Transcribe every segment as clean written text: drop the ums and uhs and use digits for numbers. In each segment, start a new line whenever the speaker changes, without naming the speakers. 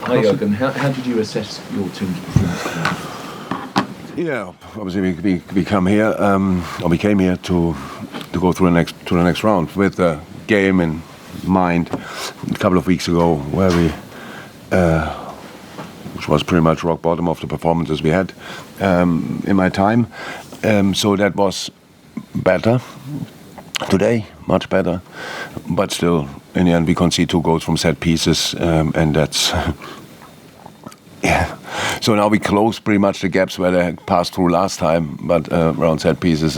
Hi Jurgen, how did you assess your team's performance today?
Yeah, obviously we come here, or we came here to go through the next round with the game in mind. A couple of weeks ago, where we, which was pretty much rock bottom of the performances we had in my time. So that was better today, much better, but still, in the end, we concede 2 goals from set pieces, and that's. Yeah, so now we close pretty much the gaps where they passed through last time, but around set pieces,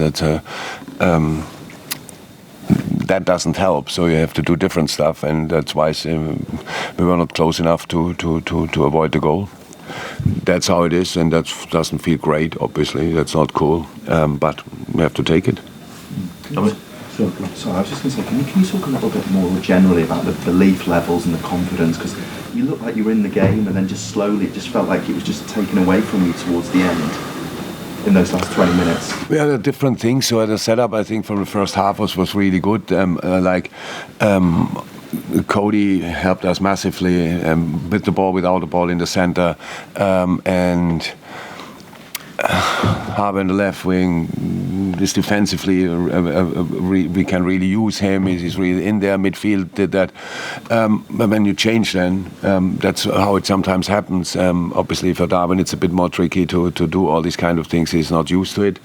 that doesn't help. So you have to do different stuff, and that's why we were not close enough to avoid the goal. That's how it is, and that doesn't feel great. Obviously, that's not cool, but we have to take it.
Sorry, I was just going to say, can you talk a little bit more generally about the belief levels and the confidence? Because you looked like you were in the game, and then just slowly, it just felt like it was just taken away from you towards the end in those last 20 minutes.
We had a different thing. So the setup, I think, from the first half was really good. Cody helped us massively with the ball, without the ball in the center, and Harbour in the left wing. This defensively, we can really use him. He's really in there. Midfield did that. But when you change, then that's how it sometimes happens. Obviously, for Darwin, it's a bit more tricky to do all these kind of things. He's not used to it,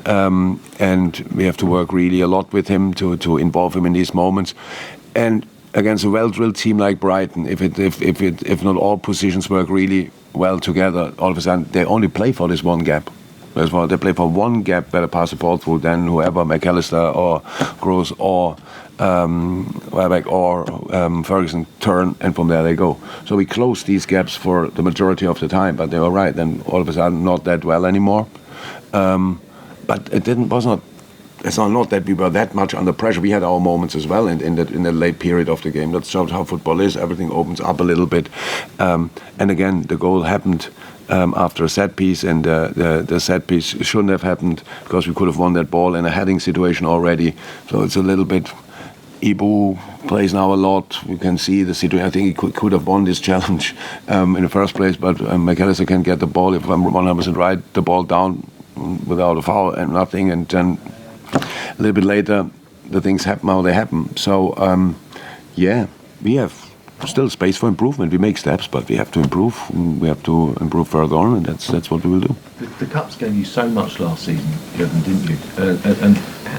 and we have to work really a lot with him to involve him in these moments. And against a well-drilled team like Brighton, if not all positions work really well together, all of a sudden they only play for this one gap. They play for one gap where they pass the ball through, then whoever, McAllister or Gross or Welbeck or Ferguson turn, and from there they go. So we close these gaps for the majority of the time, but they were right, then all of a sudden not that well anymore. But it's not that we were that much under pressure. We had our moments as well in the late period of the game. That's how football is. Everything opens up a little bit. And again, the goal happened after a set piece, and the set piece shouldn't have happened because we could have won that ball in a heading situation already. So it's a little bit. Ibu plays now a lot. You can see the situation. I think he could have won this challenge in the first place, but McAllister can get the ball, if I'm 100% right, the ball down without a foul and nothing, and then a little bit later the things happen how they happen. So we have still space for improvement. We make steps, but we have to improve. We have to improve further on, and that's what we will do.
The Cups gave you so much last season, Jurgen, didn't you? And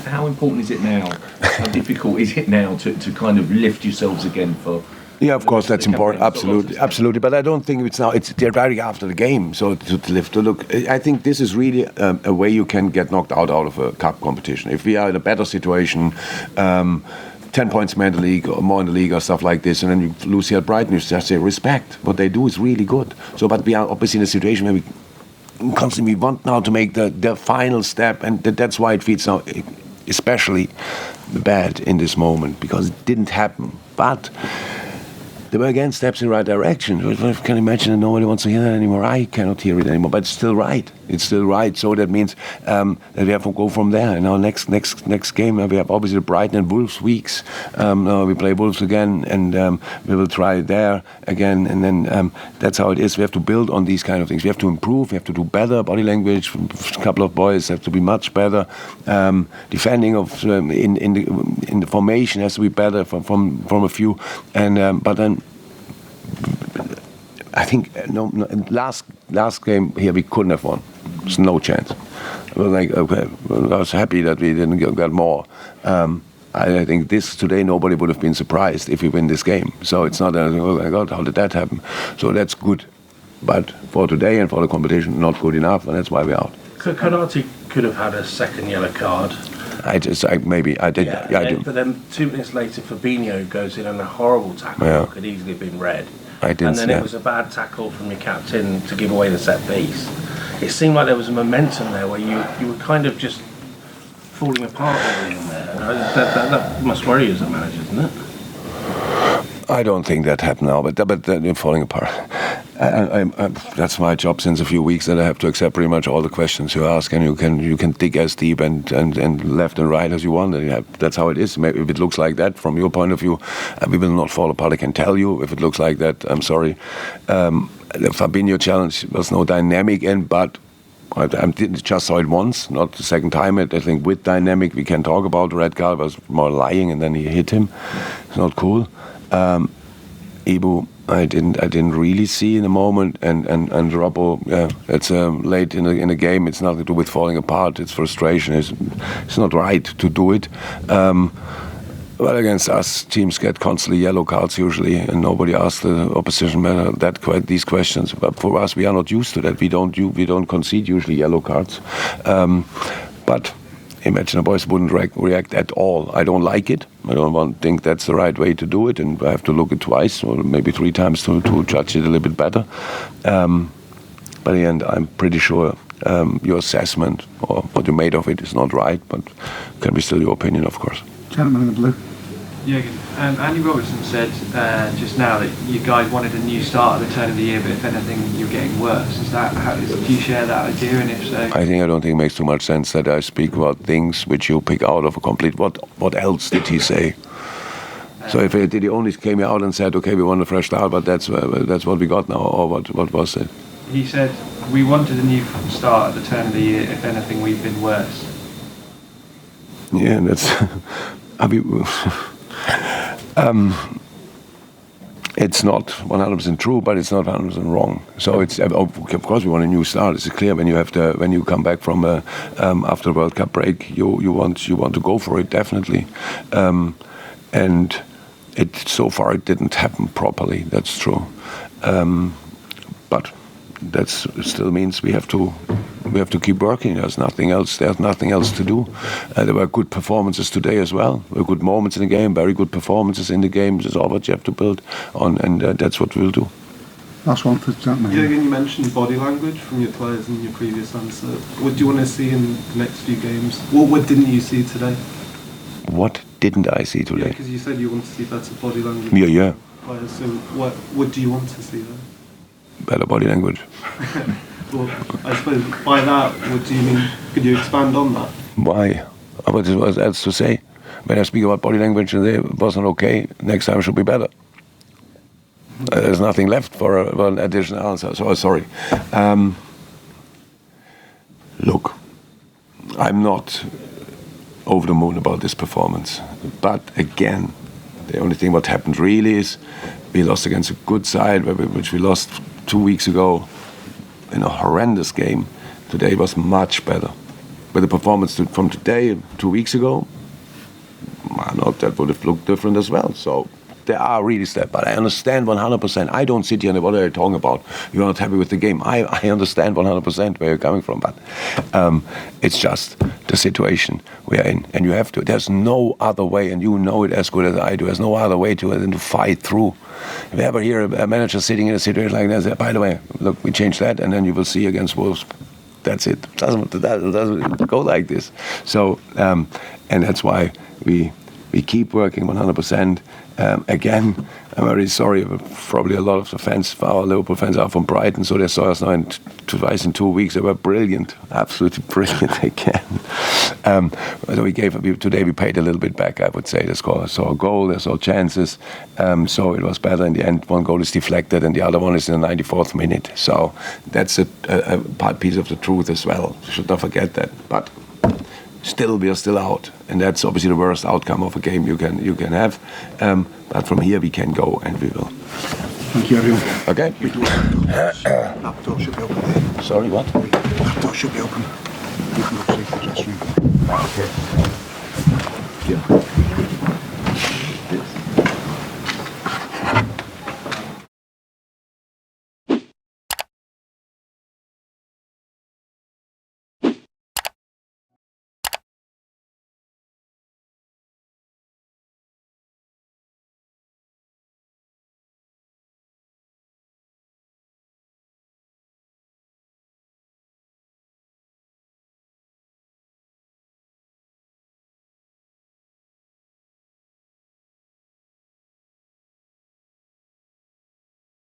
how important is it now? How difficult is it now to kind of lift yourselves again for?
Yeah, of course, that's important. Absolutely. But I don't think it's now. It's right after the game. So to lift to look, I think this is really a way you can get knocked out of a cup competition. If we are in a better situation. 10 points more in the league or stuff like this, and then you lose here at Brighton, you just say respect. What they do is really good. So, but we are obviously in a situation where we constantly want now to make the final step, and that's why it feels now especially bad in this moment, because it didn't happen. But there were again steps in the right direction. I can imagine that nobody wants to hear that anymore. I cannot hear it anymore, but it's still right. It's still right. So that means that we have to go from there. And our next game, we have obviously the Brighton and Wolves weeks. Now we play Wolves again, and we will try there again. And then that's how it is. We have to build on these kind of things. We have to improve. We have to do better. Body language. A couple of boys have to be much better. Defending of in the formation has to be better from a few. And but then. I think last game here we couldn't have won. There's no chance. I was like, okay, I was happy that we didn't get more. I think today nobody would have been surprised if we win this game. So it's not that, oh my God, how did that happen? So that's good. But for today and for the competition, not good enough, and that's why we're out.
So Konate could have had a second yellow card.
I did. Yeah, I do.
But then 2 minutes later, Fabinho goes in on a horrible tackle.
Yeah.
Could easily have been red.
I didn't.
And then it was a bad tackle from your captain to give away the set piece. It seemed like there was a momentum there where you were kind of just falling apart in there. That must worry you as a manager, doesn't it?
I don't think that happened now, but they're falling apart. That's my job since a few weeks, that I have to accept pretty much all the questions you ask, and you can dig as deep and left and right as you want. And that's how it is. Maybe if it looks like that from your point of view, we will not fall apart. I can tell you. If it looks like that, I'm sorry. The Fabinho challenge was no dynamic in, but I just saw it once, not the second time. I think with dynamic we can talk about. The red card was more lying, and then he hit him. It's not cool. Ibu, I didn't really see in the moment, and Robbo, yeah, it's late in the game. It's nothing to do with falling apart. It's frustration. It's not right to do it. Well, against us, teams get constantly yellow cards usually, and nobody asks the opposition these questions. But for us, we are not used to that. We don't concede usually yellow cards. But imagine the boys wouldn't react at all. I don't like it. I don't think that's the right way to do it, and I have to look it twice or maybe 3 times to judge it a little bit better. But in the end, I'm pretty sure your assessment or what you made of it is not right, but it can be still your opinion, of course.
Gentleman in the blue.
Jurgen, Andy Robertson said just now that you guys wanted a new start at the turn of the year, but if anything, you're getting worse. Do you share that idea, and if so?
I don't think it makes too much sense that I speak about things which you pick out of a complete. What else did he say? So did he only came out and said, okay, we want a fresh start, but that's what we got now, or what was it?
He said, we wanted a new start at the turn of the year. If anything, we've been worse.
Yeah, that's... it's not 100% true, but it's not 100% wrong. So it's of course we want a new start. It's clear when you come back from after the World Cup break, you want to go for it definitely, and so far it didn't happen properly. That's true, but that still means we have to keep working. There's nothing else to do. There were good performances today as well. There were good moments in the game, very good performances in the game. This is all what you have to build on, and that's what we'll do.
Last one for gentlemen.
Jurgen, you mentioned body language from your players in your previous answer. What do you want to see in the next few games? What didn't you see today?
What didn't I see today?
Yeah, because you said you want to see better body language.
Yeah.
Players. So what do you want to see then?
Better body language.
Well, I suppose by that, what do you mean? Could you expand on that? Why?
What else to say? When I speak about body language and it wasn't okay, next time it should be better. There's nothing left for an additional answer, so sorry. Look, I'm not over the moon about this performance. But again, the only thing what happened really is we lost against a good side, which we lost 2 weeks ago in a horrendous game. Today was much better. But the performance from today, 2 weeks ago, that would have looked different as well. So there are really steps, but I understand 100%. I don't sit here and what are you talking about? You're not happy with the game. I understand 100% where you're coming from, but it's just the situation we are in, and you have to. There's no other way, and you know it as good as I do. There's no other way than to fight through. If you ever hear a manager sitting in a situation like that, say, by the way, look, we changed that, and then you will see against Wolves. That's it. It doesn't go like this. So, and that's why we keep working 100%. Again, I'm very sorry, but probably a lot of the fans, our Liverpool fans, are from Brighton, so they saw us now twice in 2 weeks. They were brilliant, absolutely brilliant again. So today we paid a little bit back, I would say. They saw a goal, they saw chances, so it was better in the end. One goal is deflected and the other one is in the 94th minute. So that's a piece of the truth as well. You should not forget that. But still, we are still out, and that's obviously the worst outcome of a game you can have. But from here we can go, and we will.
Thank you, everyone.
Okay.
That door should be open there.
Sorry, what?
That door should be open. You can go see the dressing room.
Okay. Yeah.